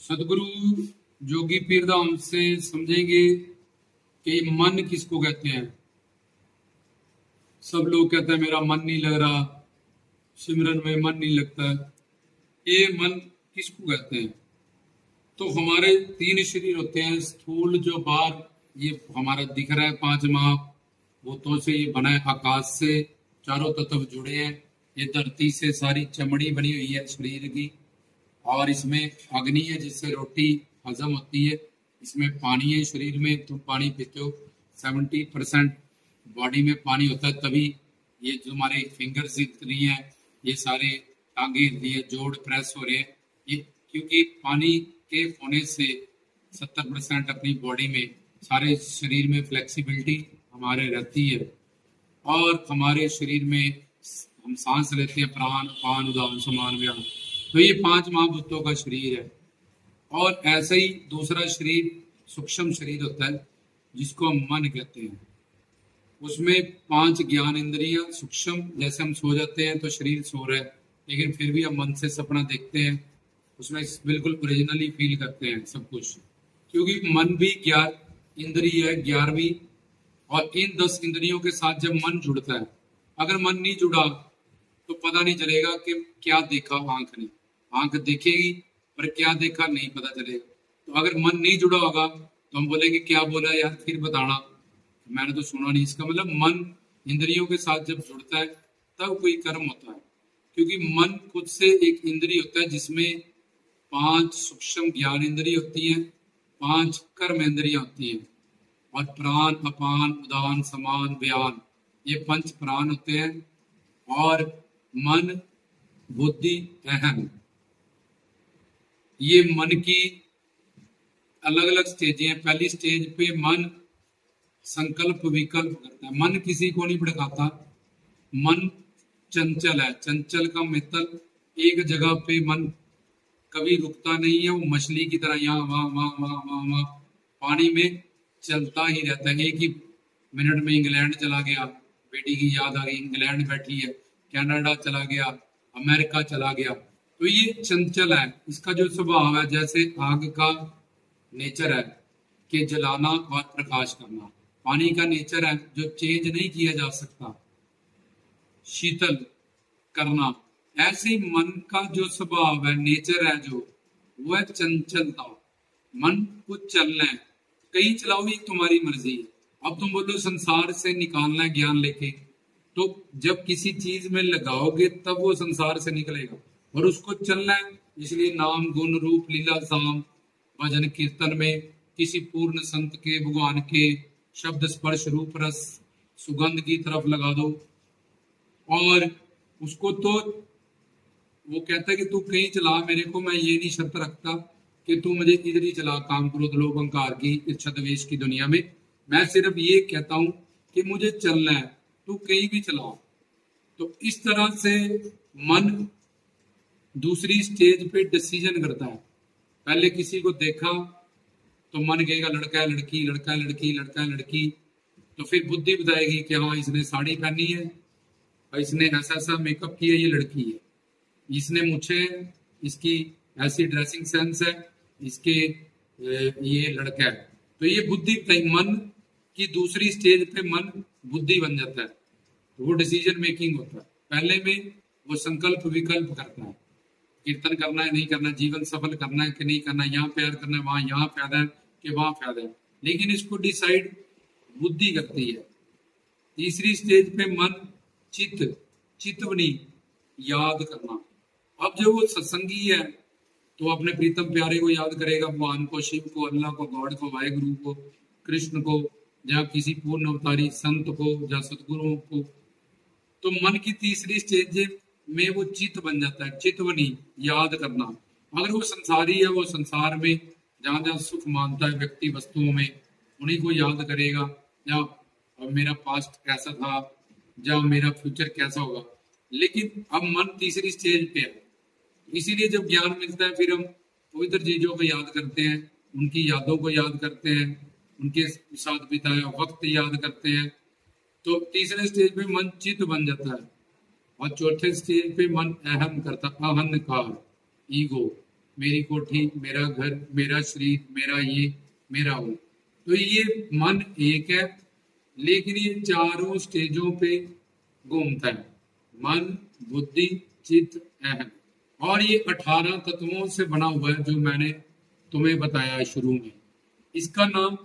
सदगुरु जोगी पीरधाम से समझेंगे कि मन किसको कहते हैं। सब लोग कहते हैं मेरा मन नहीं लग रहा, सिमरन में मन नहीं लगता। ये मन किसको कहते हैं? तो हमारे तीन शरीर होते हैं। स्थूल जो बाहर ये हमारा दिख रहा है, पांच महाभूतों से ये बना है, आकाश से चारों तत्व जुड़े हैं। ये धरती से सारी चमड़ी बनी हुई है शरीर की, और इसमें अग्नि है जिससे रोटी हजम होती है। इसमें पानी है, शरीर में तुम पानी पीते हो, 70% बॉडी में पानी होता है। तभी ये जो हमारे फिंगर्स इतनी है, ये सारे टांगे हिलती है, जोड़ प्रेस हो रहे हैं, ये क्योंकि पानी के होने से 70% अपनी बॉडी में, सारे शरीर में फ्लेक्सिबिलिटी हमारे रहती है। और हमारे शरीर में हम सांस लेते हैं, प्राण अपान उदान समान व्यान। तो ये पांच महाभूतों का शरीर है। और ऐसा ही दूसरा शरीर सूक्ष्म शरीर होता है जिसको हम मन कहते हैं। उसमें पांच ज्ञान इंद्रियां सूक्ष्म, जैसे हम सो जाते हैं तो शरीर सो रहा है, लेकिन फिर भी हम मन से सपना देखते हैं, उसमें बिल्कुल ओरिजिनली फील करते हैं सब कुछ, क्योंकि मन भी 11 इंद्रिय है, 11वीं। और इन 10 इंद्रियों के साथ जब मन जुड़ता है, अगर मन नहीं जुड़ा तो पता नहीं चलेगा कि क्या देखा आंख ने। आंख देखेगी पर क्या देखा नहीं पता चलेगा। तो अगर मन नहीं जुड़ा होगा तो हम बोलेंगे क्या बोला यार, फिर बताना, मैंने तो सुना नहीं। इसका मतलब मन इंद्रियों के साथ जब जुड़ता है तब कोई कर्म होता है, क्योंकि मन खुद से एक इंद्रिय होता है जिसमें 5 सूक्ष्म ज्ञान इंद्रिय होती हैं, 5 कर्म इंद्रियां होती हैं, और प्राण अपान उदान समान व्यान, ये 5 प्राण होते हैं। और मन बुद्धि अहम, ये मन की अलग अलग स्टेज हैं। पहली स्टेज पे मन संकल्प विकल्प करता है, मन किसी को नहीं भड़काता। मन चंचल है, चंचल का मतलब एक जगह पे मन कभी रुकता नहीं है। वो मछली की तरह यहाँ वहां वहां वहां वहां वहां पानी में चलता ही रहता है। एक ही मिनट में इंग्लैंड चला गया, बेटी की याद आ गई, इंग्लैंड बैठी है, कनाडा चला गया, अमेरिका चला गया। तो ये चंचल है। इसका जो स्वभाव है, जैसे आग का नेचर है कि जलाना और प्रकाश करना, पानी का नेचर है जो चेंज नहीं किया जा सकता, शीतल करना। ऐसे मन का जो स्वभाव है, नेचर है जो, वो है चंचलता। मन को चलना है, कहीं चलाओ, ये तुम्हारी मर्जी है। अब तुम बोलो संसार से निकालना है ज्ञान लेके, तो जब किसी चीज में लगाओगे तब वो संसार से निकलेगा, और उसको चलना है। इसलिए नाम गुण रूप लीला साम भजन कीर्तन में किसी पूर्ण संत के, भगवान के शब्द स्पर्श रूप रस सुगंध की तरफ लगा दो। और उसको तो वो कहता है कि तू कहीं चला मेरे को, मैं ये नहीं शर्त रखता कि तू मुझे इधर ही चला, काम क्रोध लोभ अहंकार की छद्मवेश की दुनिया में। मैं सिर्फ ये कहता हूं कि मुझे चलना है, तू कहीं भी चला। तो इस तरह से मन दूसरी स्टेज पे डिसीजन करता है। पहले किसी को देखा तो मन कहेगा लड़का है लड़की, लड़का है लड़की, लड़का है लड़की। तो फिर बुद्धि बताएगी कि हाँ इसने साड़ी पहनी है, और इसने ऐसा ऐसा मेकअप किया, ये लड़की है। इसने मुझे, इसकी ऐसी ड्रेसिंग सेंस है, इसके ये लड़का है। तो ये बुद्धि, मन की दूसरी स्टेज पे मन बुद्धि बन जाता है, तो वो डिसीजन मेकिंग होता है। पहले में वो संकल्प विकल्प करता है, कीर्तन करना है नहीं करना, जीवन सफल करना है कि नहीं करना, यहाँ प्यार करना है, वहां यहाँ फायदा है कि वहां फायदा है, लेकिन इसको डिसाइड बुद्धि करती है। तीसरी स्टेज पे मन चितवनी, याद करना। अब जब वो सत्संगी है तो अपने प्रीतम प्यारे को याद करेगा, भगवान को, शिव को, अल्लाह को, गॉड को, वाहेगुरु को, कृष्ण को, या किसी पूर्ण अवतारी संत को, या सतगुरुओं को। तो मन की तीसरी स्टेज में वो चित बन जाता है, चितवनी, याद करना। अगर वो संसारी है, वो संसार में जहां जहां सुख मानता है व्यक्ति वस्तुओं में, उन्हीं को याद करेगा, या मेरा पास्ट कैसा था, या मेरा फ्यूचर कैसा होगा। लेकिन अब मन तीसरी स्टेज पे है, इसीलिए जब ज्ञान मिलता है फिर हम पवित्र चीजों को याद करते हैं, उनकी यादों को याद करते हैं, उनके साथ बिताया वक्त याद करते हैं। तो तीसरे स्टेज पे मन चित्त बन जाता है, और चौथे स्टेज पे मन अहम करता, अहंकार, ईगो, मेरी कोठी, मेरा घर, मेरा शरीर, मेरा ये, मेरा वो। तो ये मन एक है, लेकिन ये चारों स्टेजों पे घूमता है। मन, बुद्धि, चित्त, अहम। और ये 18 तत्वों से बना हुआ है, जो मैंने तुम्हें बताया शुरू में। इसका नाम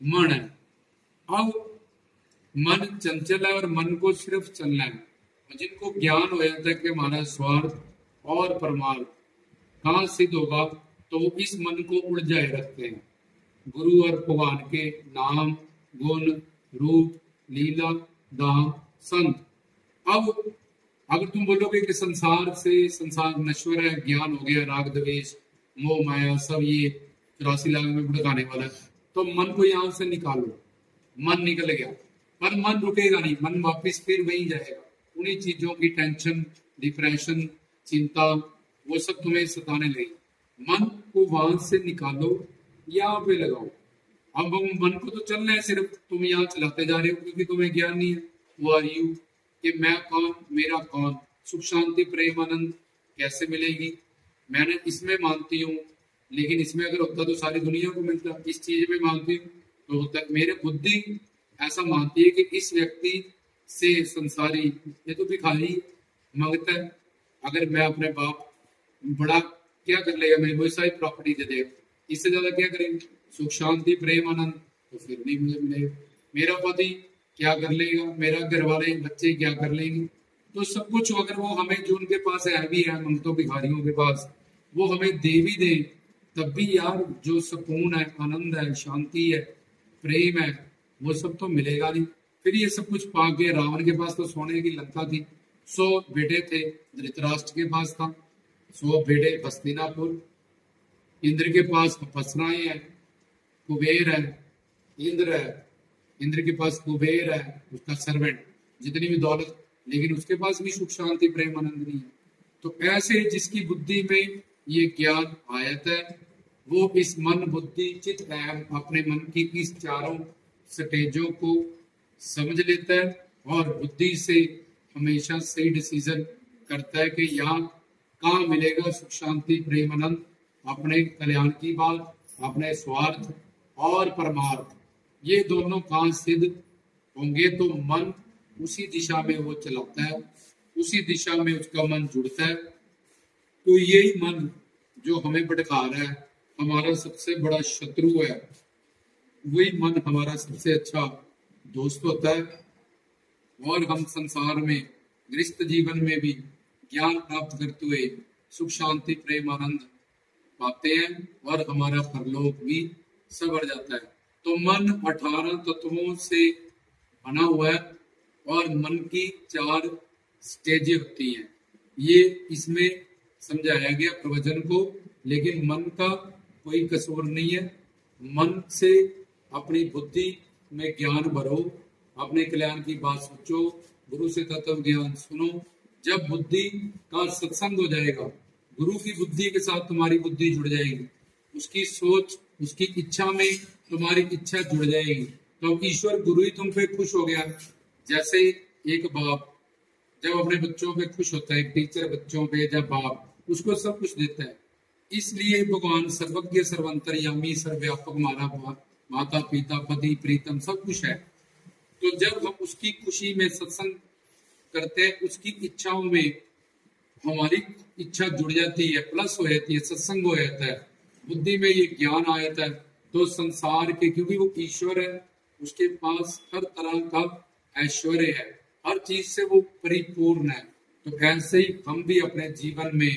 मन है। अब मन चंचल है और मन को सिर्फ चलना है। और जिनको ज्ञान हो जाता है कि हमारा स्वार्थ और परमार्थ कहाँ सिद्ध होगा, तो वो इस मन को उलझाए रखते हैं। गुरु और भगवान के नाम, गुण, रूप, लीला, दाम, संत। अब अगर तुम बोलोगे कि संसार से, संसार नश्वर है, ज्ञान हो गया, राग द्वेष, मोह माया सब ये 84 लाख में भड़काने वाला है, तो मन को यहां से निकालो। मन निकल गया, पर मन रुकेगा नहीं, मन वापस फिर वही जाएगा। उन्हीं चीजों की टेंशन, डिप्रेशन, चिंता, वो सब तुम्हें सताने लगेगी। मन को वहां से निकालो, यहाँ पे लगाओ। अब हम मन को तो चलना है, सिर्फ तुम यहाँ चलाते जा रहे हो क्योंकि तुम्हें ज्ञान नहीं है। वो आर यू, कि मैं कौन, मेरा कौन, सुख शांति प्रेम आनंद कैसे मिलेगी। मैंने इसमें मानती हूँ, लेकिन इसमें अगर होता तो सारी दुनिया को मिलता। इस चीज में मानती हूँ तो होता। मेरे बुद्धि ऐसा मानती है कि इस व्यक्ति से संसारी, ये तो भिखारी मांगता है, अगर मैं अपने बाप बड़ा क्या कर लेगा, मेरी वही सारी प्रॉपर्टी दे देगा, इससे ज्यादा क्या करेंगे, सुख शांति प्रेम आनंद, तो फिर नहीं मुझे मिलेगा। मेरा पति क्या कर लेगा, मेरा घर वाले बच्चे क्या कर लेंगे। तो सब कुछ अगर वो हमें, जो उनके पास है भी है, मंगतों भिखारियों के पास, वो हमें दे भी दे, तब भी यार जो सुकून है, आनंद है, शांति है, प्रेम है, वो सब तो मिलेगा नहीं। फिर ये सब कुछ पाके, रावण के पास तो सोने की लंका थी, 100 बेटे थे, धृतराष्ट्र के पास था 100 बेटे, हस्तिनापुर। इंद्र के पास अप्सराएं है, कुबेर है, इंद्र है, इंद्र के पास कुबेर है, उसका सर्वेंट, जितनी भी दौलत, लेकिन उसके पास भी सुख शांति प्रेम आनंद नहीं है। तो ऐसे जिसकी बुद्धि में ये ज्ञान आयत है, वो इस मन, बुद्धि, चित्त, अहम, अपने मन की इस चारों स्टेजों को समझ लेता है और बुद्धि से हमेशा सही डिसीजन करता है कि यहाँ कहाँ मिलेगा सुख शांति प्रेम आनंद, अपने कल्याण की बात, अपने स्वार्थ और परमार्थ, ये दोनों कहाँ सिद्ध होंगे। तो मन उसी दिशा में वो चलाता है, उसी दिशा में उसका मन जुड़ता है। तो यही मन जो हमें भटका रहा है, हमारा सबसे बड़ा शत्रु है, वही मन हमारा सबसे अच्छा दोस्त होता है। और हम संसार में, गृहस्थ जीवन में भी ज्ञान प्राप्त करते हुए सुख शांति प्रेम आनंद पाते हैं और हमारा परलोक भी संवर जाता है। तो मन 18 तत्वों से बना हुआ है और मन की 4 स्टेजें होती हैं। ये इसमें समझाया गया प्रवचन को, लेकिन मन का कोई कसूर नहीं है। मन से अपनी बुद्धि में ज्ञान भरो, अपने कल्याण की बात सोचो, गुरु से तत्व ज्ञान सुनो। जब बुद्धि का सत्संग हो जाएगा, गुरु की बुद्धि के साथ तुम्हारी बुद्धि जुड़ जाएगी, उसकी सोच, उसकी इच्छा में तुम्हारी इच्छा जुड़ जाएगी, तो ईश्वर गुरु ही तुम पे खुश हो गया। जैसे एक बाप जब अपने बच्चों पे खुश होता है, टीचर बच्चों पे, जब बाप उसको सब कुछ देता है। इसलिए भगवान सर्वज्ञ सर्वंतर्यामी सर्वव्यापक, हमारा माता पिता पति प्रीतम सब कुछ है। तो जब हम उसकी खुशी में सत्संग करते हैं, उसकी इच्छाओं में हमारी इच्छा जुड़ जाती है, प्लस हो जाती है, सत्संग हो जाता है, बुद्धि में ये ज्ञान आ जाता है, तो संसार के, क्योंकि वो ईश्वर है, उसके पास हर तरह का ऐश्वर्य है, हर चीज से वो परिपूर्ण है। तो ऐसे ही हम भी अपने जीवन में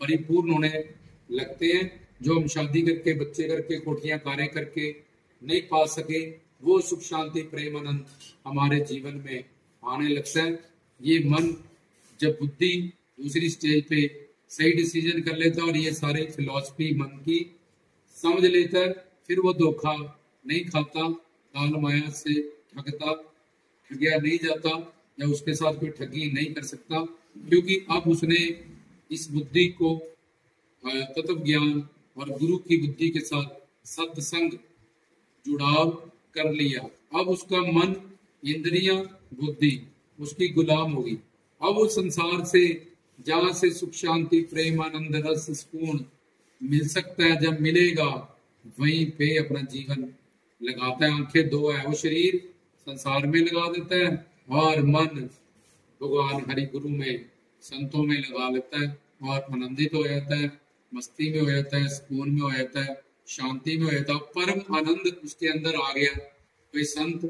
परिपूर्ण होने लगते हैं। जो हम शादी करके, बच्चे करके, कोठियां कारें करके नहीं पा सके, वो सुख शांति प्रेम आनंद हमारे जीवन में आने लगता है। ये मन जब बुद्धि दूसरी स्टेज पे सही डिसीजन कर लेता है और ये सारे फिलॉसफी मन की समझ लेता है, फिर वो धोखा नहीं खाता, काल माया से ठगया नहीं जाता, या उसके साथ कोई ठगी नहीं कर सकता, क्योंकि अब उसने इस बुद्धि को तत्व ज्ञान और गुरु की बुद्धि के साथ सत्संग जुड़ाव कर लिया। अब उसका मन, इंद्रियां, बुद्धि उसकी गुलाम होगी। अब वो संसार से, जहां से सुख शांति प्रेम आनंद रस सुकून मिल सकता है, जब मिलेगा वहीं पे अपना जीवन लगाता है। आंखें दो है, वो शरीर संसार में लगा देता है और मन भगवान हरि गुरु में, संतों में लगा लेता है और आनंदित हो जाता है, मस्ती में हो जाता है, सुकून में हो जाता है, शांति में हो जाता है, परम आनंद उसके अंदर आ गया। कोई संत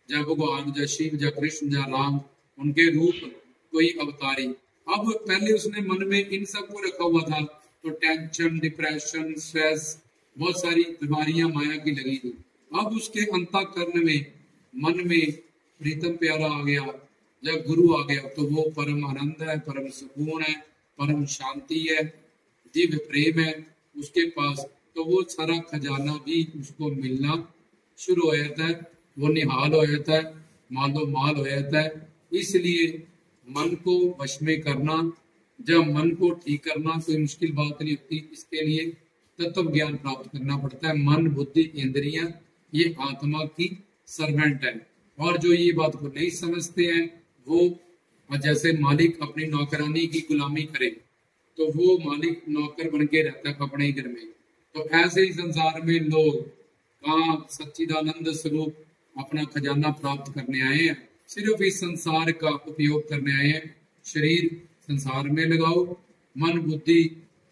या भगवान या शिव या कृष्ण या राम, उनके रूप कोई अवतारी, अब पहले उसने मन में इन सबको रखा हुआ था, तो टेंशन, डिप्रेशन, स्ट्रेस, बहुत सारी बीमारियां माया की लगी थी। अब उसके अंतःकरण में, मन में प्रीतम प्यारा आ गया, जब गुरु आ गया, तो वो परम आनंद है, परम सुकून है, परम शांति है, दिव्य प्रेम है उसके पास। तो वो सारा खजाना भी उसको मिलना शुरू हो जाता है, वो निहाल हो जाता है, मालो माल हो जाता है। इसलिए मन को वश में करना, जब मन को ठीक करना कोई मुश्किल बात नहीं होती। इसके लिए तत्व ज्ञान प्राप्त करना पड़ता है। मन, बुद्धि, इंद्रियां ये आत्मा की सर्वेंट है, और जो ये बात को नहीं समझते हैं वो, जैसे मालिक अपनी नौकरानी की गुलामी करे तो वो मालिक नौकर बन के रहता है अपने ही घर में। तो ऐसे ही संसार में लोग कहाँ सच्चिदानंद स्वरूप अपना खजाना प्राप्त करने आए हैं, सिर्फ इस संसार का उपयोग करने आए हैं। शरीर संसार में लगाओ, मन बुद्धि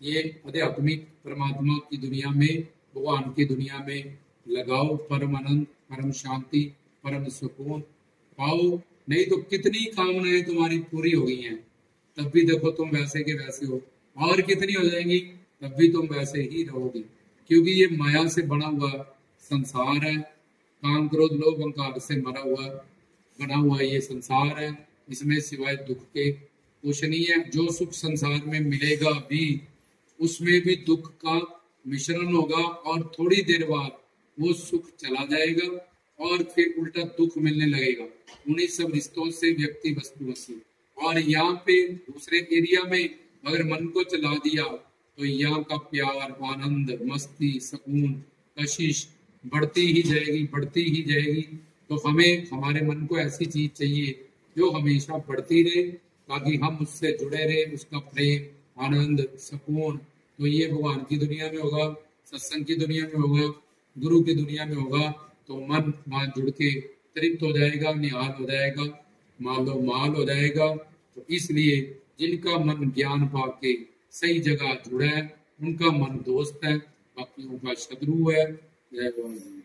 ये आध्यात्मिक परमात्मा की दुनिया में, भगवान की दुनिया में लगाओ। परम आनंद, परम शांति, परम सुकून पाओ। नहीं तो कितनी कामनाएं तुम्हारी पूरी हो गई हैं, तब भी देखो तुम वैसे के वैसे हो, और कितनी हो जाएंगी तब भी तुम वैसे ही रहोगे, क्योंकि ये माया से बना हुआ संसार है। काम क्रोध लोभ अहंकार से मरा हुआ बना हुआ ये संसार है, इसमें सिवाय दुख के कुछ नहीं है। जो सुख संसार में मिलेगा भी, उसमें भी दुख का मिश्रण होगा, और थोड़ी देर बाद वो सुख चला जाएगा और फिर उल्टा दुख मिलने लगेगा। उन्हीं सब रिश्तों से व्यक्ति वस्तु वस्तु। और यहाँ पे दूसरे एरिया में अगर मन को चला दिया तो यहाँ का प्यार, आनंद, मस्ती, सुकून, कशिश बढ़ती ही जाएगी, बढ़ती ही जाएगी। तो हमें हमारे मन को ऐसी चीज चाहिए जो हमेशा बढ़ती रहे, ताकि हम उससे जुड़े रहे, उसका प्रेम, आनंद, सुकून। तो ये भगवान की दुनिया में होगा, सत्संग की दुनिया में होगा, गुरु की दुनिया में होगा। तो मन वहां जुड़ के तृप्त हो जाएगा, निहाल हो जाएगा, मालो माल हो जाएगा। तो इसलिए जिनका मन ज्ञान पाके सही जगह जुड़ा है, उनका मन दोस्त है, बाकियों का शत्रु है। जय भगवान।